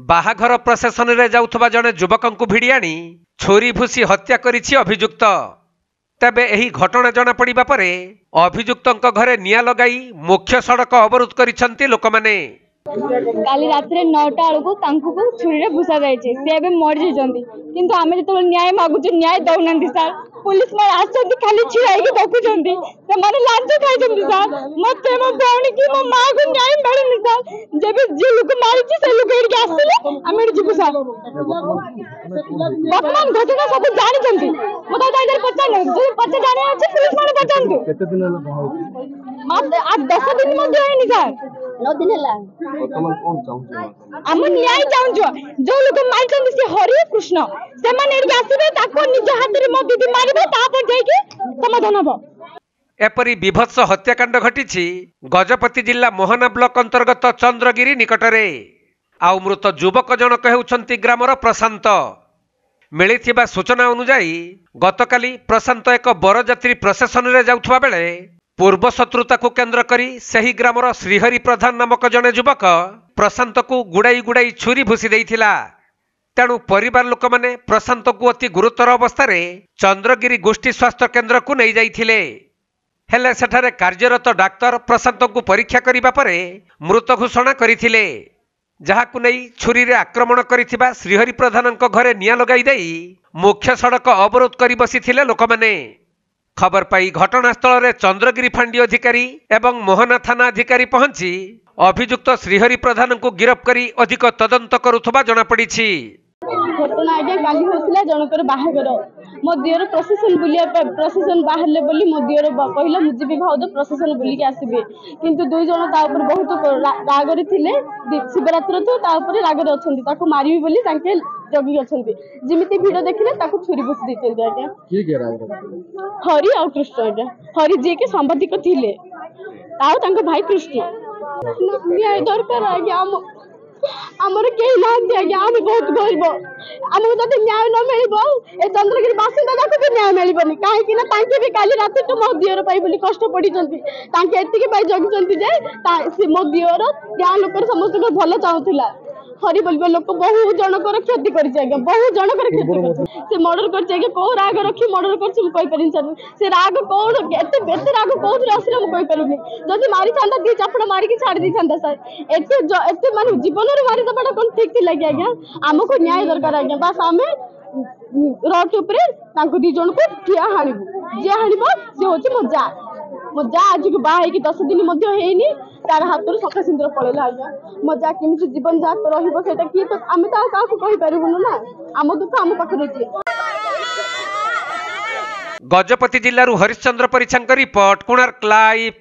बाहाघर procession रे जाउथबा जने युवकंकु भिड़ी आनी छोरी भूसी हत्या करिछि अभियुक्त। तेबे एही घटना जना पड़िबा परे अभियुक्तंक घरे निया लगाई मुख्य सड़क अवरोध करिसंती लोकमाने। काली रात्रे 9टा बेलू तांको छुरी भूसा जाइए सी ए मर जाइए किंतु आम जो न्याय मागुचे न्याय दौना सर पुलिस मैंने आसती खाली छिड़ा देखुं से लांच खाई सर मत मो भौणी की मो माँ को न्याय मिलूनी सर जब जी लोक मारी से लोक ये आसले आम जीवु सर वर्तमान घटना सब जानते मतलब पचार पचार जाने अच्छे पुलिस मैंने पचारू 10 दिन सर 9 दिन आम न्याय चाहूँ जो लोग मारी से हरि कृष्ण से आसबे निज हाथ में मो दीदी मारे समाधान हम। एपरी विभत्स हत्याकांड घटी गजपति जिला मोहना ब्लॉक अंतर्गत चंद्रगिरी निकटरे। आउ मृत युवक जनक हेउछंती ग्रामर प्रशांत। मिलिथिबा सूचना अनुसार गतकाली प्रशांत एक बरजात्री प्रसेसन रे जाउथबा बेले पूर्व शत्रुता को केंद्र करी सही ग्रामर श्रीहरि प्रधान नामक जने युवक प्रशांत को गुड़ाई गुड़ाई छुरी भूसी देइथिला। तेणु परिवार लोक माने प्रशांत को अति गुरुतर अवस्था चंद्रगिरी गोष्ठी स्वास्थ्य केंद्र को नहीं जाइथिले। हेले सेठारे कार्यरत डाक्तर प्रशांत को परीक्षा करिबा परे मृत घोषणा करिथिले। जहाकु नहीं छुरी रे आक्रमण करिथिबा श्रीहरि प्रधानक घरे निया लगाई देई मुख्य सड़क अवरोध करी बसिथिले लोक माने। खबर पाई घटनास्थल रे चंद्रगिरी फांडी अधिकारी एवं मोहना थाना अधिकारी पहुंची अभियुक्त श्रीहरि प्रधान को गिरफ्त करी अधिक तदंत करुथबा जଣା पड़िछि। घटना आगे काली होतिला जनकर बाहागर मो दियर प्रशासन बुलिया प्रशासन बाहरले बोली मो दियर कहला मुझे भी भाउज प्रशासन बुली के आसीबे किंतु दुई जण ता ऊपर बहुत रागरे थिले शिवरात्र तो ता ऊपर रागरे अछंती ताको मारिबी बोली ताके जगी अछंती जिमिति वीडियो देखिले ताको छुरी बुस देते आज्ञा के रागरे हरि और कृष्ण आज्ञा हरि जे के संबंधिक थिले ताऊ तांको भाई कृष्ण न्याय दरकार आज्ञा आमर कहीं ना आज्ञा आम बहुत गरीब आमको जब न्याय न मिल ए चंद्रगिरी बासिंदा भी न्याय मिलबनी कहीं भी काली रात तो मो दियर बोली कष्ट पड़ी एति जगी मो दियर गाँ लोक समस्त भल चाहूला हरि बोल लोक बहुत जनकर क्षति कर बहुत जनकर क्षति कर मर्डर कर कौ राग रखी मर्डर कर से राग कौन एत राग कौन आसला मुझे कहीपरि जब मारी था दी चापड़ मारिक छाड़ी था सर एत मान जीवन मारी दबाटा कौन ठीक थी कि आज्ञा आमको न्याय दरकार आज्ञा बस आम रट उपर दी जन को ठिया हाणबू जी हाणब सी हूँ मो जा आज को बाहर 10 दिन होनी तार हाथ में सफा सिंदूर पड़ेगा आज्ञा मो जा केमी जीवन जाक रहा किए तो आम तो कहीपरूँ ना आम दुख आम पाखे। गजपति जिल्लारू हरिश्चंद्र परिछांक रिपोर्ट कोणार्क लाइव।